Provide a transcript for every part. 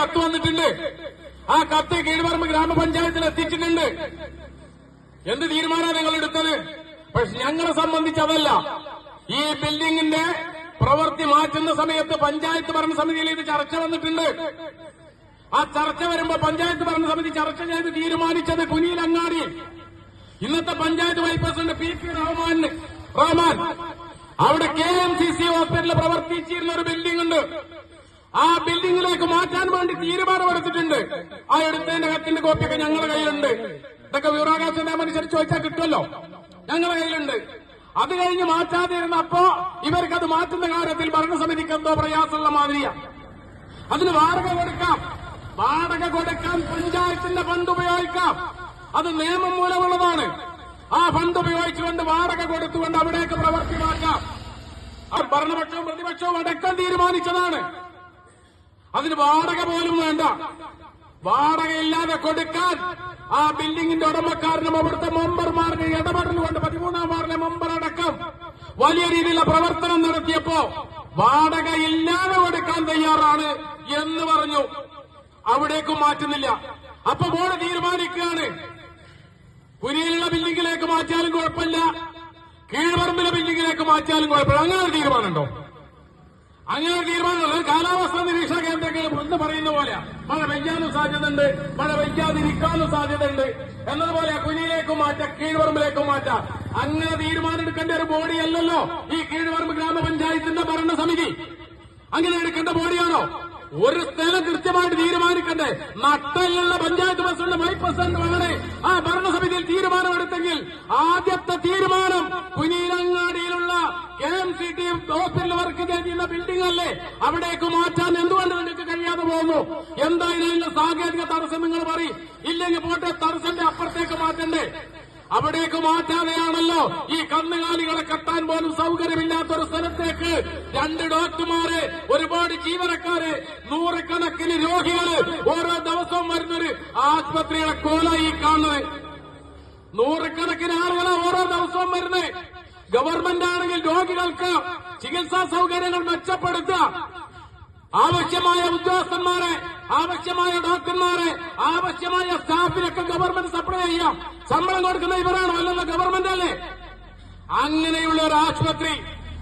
കത്ത് വന്നിട്ടുണ്ട്. ആ കത്ത് കീഴ്പറമ്പ് ഗ്രാമപഞ്ചായത്തിൽ എത്തിച്ചിട്ടുണ്ട്. എന്ത് തീരുമാനമാണ് നിങ്ങൾ എടുത്തത്? പക്ഷെ ഞങ്ങളെ സംബന്ധിച്ച് അതല്ല. ഈ ബിൽഡിംഗിന്റെ പ്രവൃത്തി മാറ്റുന്ന സമയത്ത് പഞ്ചായത്ത് ഭരണസമിതിയിൽ ഇത് ചർച്ച വന്നിട്ടുണ്ട്. ആ ചർച്ച വരുമ്പോ പഞ്ചായത്ത് ഭരണസമിതി ചർച്ച ചെയ്ത് തീരുമാനിച്ചത് കുനിയിലങ്ങാടി ഇന്നത്തെ panchayat vice president P P Rahman അവിടെ KMCC ഹോസ്പിറ്റലിൽ പ്രവർത്തിച്ചിരുന്ന ഒരു ബിൽഡിംഗ് ഉണ്ട്. ആ ബിൽഡിംഗിലേക്ക് മാറ്റാൻ വേണ്ടി തീരുമാനമെടുത്തിട്ടുണ്ട്. ആ എടുത്തതിന്റെ കത്തിന്റെ കോപ്പിയൊക്കെ ഞങ്ങളുടെ കയ്യിലുണ്ട്. ഇതൊക്കെ വിവരാവകാശ നിയമം അനുസരിച്ച് ചോദിച്ചാൽ കിട്ടുമല്ലോ. ഞങ്ങളുടെ കയ്യിലുണ്ട്. അത് കഴിഞ്ഞ് മാറ്റാതിരുന്നപ്പോ ഇവർക്കത് മാറ്റുന്ന കാര്യത്തിൽ ഭരണസമിതിക്ക് എന്തോ പ്രയാസമുള്ള മാതിരിയാണ്. അതിന് വാടക കൊടുക്കാം, പഞ്ചായത്തിന്റെ ഫണ്ട് ഉപയോഗിക്കാം. അത് നിയമം മൂലമുള്ളതാണ്. ആ ഫണ്ട് ഉപയോഗിച്ചുകൊണ്ട് വാടക കൊടുത്തുകൊണ്ട് അവിടേക്ക് പ്രവർത്തിമാക്കാം. ഭരണപക്ഷവും പ്രതിപക്ഷവും അടക്കം തീരുമാനിച്ചതാണ്. അതിന് വാടക പോലും വേണ്ട. വാടകയില്ലാതെ കൊടുക്കാൻ ആ ബിൽഡിംഗിന്റെ ഉടമക്കാരനും അവിടുത്തെ മെമ്പർമാരുടെ ഇടപെടലുകൊണ്ട് 13-ാം വാർഡിലെ മെമ്പർ അടക്കം വലിയ രീതിയിലുള്ള പ്രവർത്തനം നടത്തിയപ്പോ വാടക ഇല്ലാതെ കൊടുക്കാൻ തയ്യാറാണ് എന്ന് പറഞ്ഞു. അവിടേക്കും മാറ്റുന്നില്ല. അപ്പൊ ബോർഡ് തീരുമാനിക്കുകയാണ്, കുനിയിലുള്ള ബിൽഡിംഗിലേക്ക് മാറ്റിയാലും കുഴപ്പമില്ല, കീഴ്പറമ്പിലെ ബിൽഡിംഗിലേക്ക് മാറ്റിയാലും കുഴപ്പമില്ല. അങ്ങനെ ഒരു തീരുമാനമുണ്ടോ? അങ്ങനെ ഒരു തീരുമാനമുള്ളത് കാലാവസ്ഥാ നിരീക്ഷണ കേന്ദ്രങ്ങൾ എന്ന് പറയുന്ന പോലെ മഴ പെയ്യാനും സാധ്യതയുണ്ട്, മഴ പെയ്യാതിരിക്കാനും സാധ്യതയുണ്ട് എന്നതുപോലെ കുനിയിലേക്കും മാറ്റാം, കീഴ്പറമ്പിലേക്കും മാറ്റാം. അങ്ങനെ തീരുമാനം എടുക്കേണ്ട ഒരു ബോഡിയല്ലല്ലോ ഈ കീഴ്പറമ്പ് ഗ്രാമപഞ്ചായത്തിന്റെ ഭരണസമിതി. അങ്ങനെ എടുക്കേണ്ട ബോഡിയാണോ? ഒരു സ്ഥലം കൃത്യമായിട്ട് തീരുമാനിക്കണ്ടേ? നട്ടലുള്ള പഞ്ചായത്ത് പ്രസിഡന്റ് വൈസ് പ്രസിഡന്റുമാണ് ആ ഭരണസമിതിയിൽ തീരുമാനമെടുത്തെങ്കിൽ ആദ്യത്തെ തീരുമാനം കുനിയിലങ്ങാടിയിലുള്ള KMCT ഹോസ്പിറ്റൽ വർക്ക് ചെയ്യുന്ന ബിൽഡിംഗ് അല്ലേ, അവിടേക്ക് മാറ്റാൻ എന്തുകൊണ്ട് നിങ്ങൾക്ക് കഴിയാതെ പോകുന്നു? എന്തായാലും സാങ്കേതിക തടസ്സം നിങ്ങൾ പറയും. ഇല്ലെങ്കിൽ പോട്ടെ, തടസ്സന്റെ അപ്പുറത്തേക്ക് മാറ്റണ്ടേ? അവിടേക്ക് മാറ്റാതെയാണല്ലോ ഈ കന്നുകാലികളെ കെട്ടാൻ പോലും സൌകര്യമില്ലാത്തൊരു സ്ഥലത്തേക്ക് 2 ഡോക്ടർമാരെ, ഒരുപാട് ജീവനക്കാരെ, നൂറുകണക്കിന് രോഗികള് ഓരോ ദിവസവും വരുന്നൊരു ആശുപത്രിയുടെ കോല ഈ കാണുന്നത്. നൂറുകണക്കിന് ആളുകളെ ഓരോ ദിവസവും വരുന്നത്. ഗവൺമെന്റ് ആണെങ്കിൽ രോഗികൾക്ക് ചികിത്സാ സൌകര്യങ്ങൾ മെച്ചപ്പെടുത്തുക, ആവശ്യമായ ഉദ്യോഗസ്ഥന്മാരെ, ആവശ്യമായ ഡോക്ടർമാരെ, ആവശ്യമായ സ്റ്റാഫിനൊക്കെ ഗവൺമെന്റ് സപ്ലൈ ചെയ്യാം. ശമ്പളം കൊടുക്കുന്ന ഇവരാണോ? അല്ലെന്ന ഗവൺമെന്റ് അല്ലേ? അങ്ങനെയുള്ള ഒരു ആശുപത്രി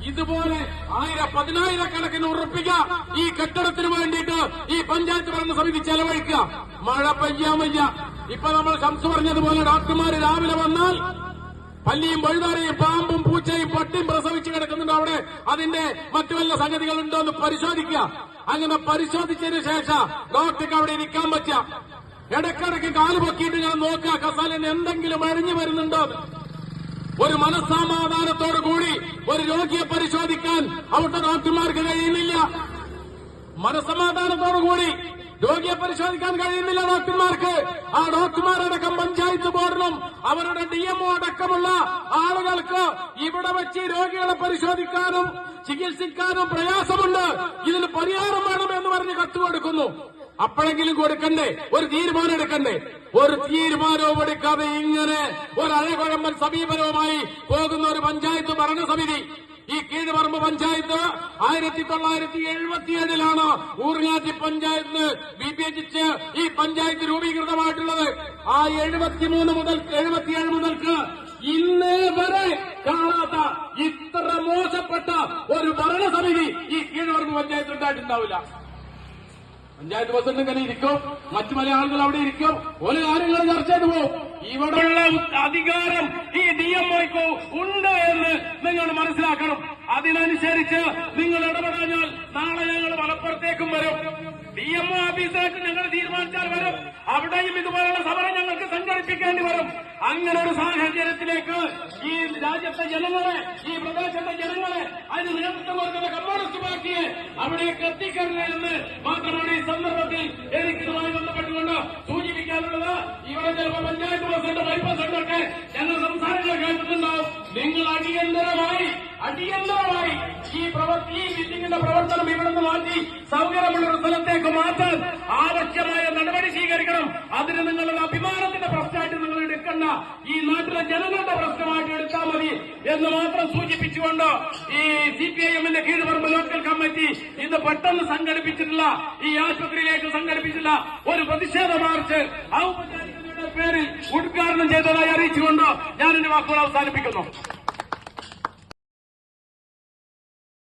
ഇതുപോലെ 1000-10,000 ഉറപ്പിക്കുക ഈ കെട്ടിടത്തിന് വേണ്ടിയിട്ട് ഈ പഞ്ചായത്ത് ഭരണസമിതി ചെലവഴിക്കുക. മഴ പെയ്യാൻ വയ്യ. ഇപ്പൊ നമ്മൾ ശംസ് പറഞ്ഞതുപോലെ ഡോക്ടർമാര് രാവിലെ വന്നാൽ പല്ലിയും പഴുതാരയും പാമ്പും പൂച്ചയും പട്ടിയും പ്രസവിച്ച് കിടക്കുന്നുണ്ട്. അവിടെ അതിന്റെ മറ്റു വല്ല സംഗതികളുണ്ടോ എന്ന് പരിശോധിക്കുക. അങ്ങനെ പരിശോധിച്ചതിന് ശേഷം ഡോക്ടർക്ക് അവിടെ ഇരിക്കാൻ പറ്റുക. ഇടയ്ക്കിടയ്ക്ക് കാല് പൊക്കിയിട്ട് ഞാൻ നോക്കുക കസാലിന് എന്തെങ്കിലും അഴിഞ്ഞു വരുന്നുണ്ടോ. ഒരു മനസ്സമാധാനത്തോടു കൂടി ഒരു രോഗിയെ പരിശോധിക്കാൻ അവിടുത്തെ ഡോക്ടർമാർക്ക് കഴിയുന്നില്ല. മനസ്സമാധാനത്തോടു കൂടി രോഗിയെ പരിശോധിക്കാൻ കഴിയുന്നില്ല ഡോക്ടർമാർക്ക്. ആ ഡോക്ടർമാരടക്കം പഞ്ചായത്ത് ബോർഡിനും അവരുടെ DMO അടക്കമുള്ള ആളുകൾക്ക് ഇവിടെ വെച്ച് രോഗികളെ പരിശോധിക്കാനും ചികിത്സിക്കാനും പ്രയാസമുണ്ട്. ഇതിന് പരിഹാരം വേണമെന്ന് പറഞ്ഞ് കത്ത് കൊടുക്കുന്നു. അപ്പോഴെങ്കിലും കൊടുക്കണ്ടേ? ഒരു തീരുമാനം എടുക്കണ്ടേ? ഒരു തീരുമാനവും എടുക്കാതെ ഇങ്ങനെ ഒരു അഴകുഴമ്പൻ സമീപനവുമായി പോകുന്ന ഒരു പഞ്ചായത്ത് ഭരണസമിതി. ഈ കീഴ്പറമ്പ് പഞ്ചായത്ത് 1977 ഊർങ്ങാറ്റി പഞ്ചായത്ത് വിഭജിച്ച് ഈ പഞ്ചായത്ത് രൂപീകൃതമായിട്ടുള്ളത്. ആ 73 മുതൽ 77 മുതൽക്ക് ഇന്നേ വരെ കാണാത്ത ഇത്ര മോശപ്പെട്ട ഒരു ഭരണസമിതി ഈ കീഴ്പറമ്പ് പഞ്ചായത്ത് ഉണ്ടായിട്ടുണ്ടാവില്ല. പഞ്ചായത്ത് പ്രസിഡന്റ് ഇങ്ങനെ ഇരിക്കും, മറ്റു പല ആളുകൾ അവിടെ ഇരിക്കും, ഓരോ കാര്യങ്ങൾ ചർച്ച ചെയ്തു പോകും. ഇവിടെയുള്ള അധികാരം ഈ DMOയ്ക്ക് ഉണ്ട് എന്ന് നിങ്ങൾ മനസ്സിലാക്കണം. അതിനനുസരിച്ച് നിങ്ങൾ ഇടപെടാഞ്ഞാൽ നാളെ ഞങ്ങൾ മലപ്പുറത്തേക്കും വരും. DMO ഓഫീസായിട്ട് ഞങ്ങൾ തീരുമാനിച്ചാൽ വരും. അവിടെയും ഇതുപോലുള്ള സമരം ഞങ്ങൾക്ക് സംഘടിപ്പിക്കേണ്ടി വരും. അങ്ങനെ ഒരു സാഹചര്യത്തിലേക്ക് ഈ രാജ്യത്തെ ജനങ്ങളെ, ഈ പ്രദേശത്തെ ജനങ്ങളെ, അതിന് നേതൃത്വം കൊടുക്കുന്ന കമ്മ്യൂണിസ്റ്റ് പാർട്ടിയെ അവിടേക്ക് എത്തിക്കരുതെന്ന് മാത്രമാണ് ഈ സന്ദർഭത്തിൽ എനിക്കിതുമായി ബന്ധപ്പെട്ടുകൊണ്ട് സൂചിപ്പിക്കാനുള്ളത്. ഇവിടെ ചിലപ്പോൾ പഞ്ചായത്ത് പ്രസിഡന്റ് വൈസ് പ്രസിഡന്റൊക്കെ ഞങ്ങൾ സംസാരങ്ങൾ കേട്ടിട്ടുണ്ടാവും. നിങ്ങൾ അടിയന്തരമായി ഈ ബിൽഡിംഗിന്റെ പ്രവർത്തനം ഇവിടുന്ന് മാറ്റി സൗകര്യമുള്ള ഒരു സ്ഥലത്തേക്ക് മാറ്റാൻ ആവശ്യമായ നടപടി സ്വീകരിക്കണം. അതിന് നിങ്ങളുടെ അഭിമാനത്തിന്റെ പ്രശ്നമായിട്ട് നിങ്ങൾ എടുക്കണ്ട, ഈ നാട്ടിലെ ജനങ്ങളുടെ പ്രശ്നമായിട്ട് എടുത്താൽ മതി എന്ന് മാത്രം സൂചിപ്പിച്ചുകൊണ്ട് ഈ CPIM കീഴ്പറമ്പ് ലോക്കൽ കമ്മിറ്റി ഇത് പെട്ടെന്ന് സംഘടിപ്പിച്ചിട്ടുള്ള ഈ ആശുപത്രിയിലേക്ക് സംഘടിപ്പിച്ച സംഘടിപ്പിച്ചിട്ടുള്ള ഒരു പ്രതിഷേധ മാർച്ച് ഔപചാരികതയുടെ പേരിൽ ഉദ്ഘാടനം ചെയ്തതായി അറിയിച്ചുകൊണ്ട് ഞാൻ എന്റെ വാക്കുകൾ അവസാനിപ്പിക്കുന്നു.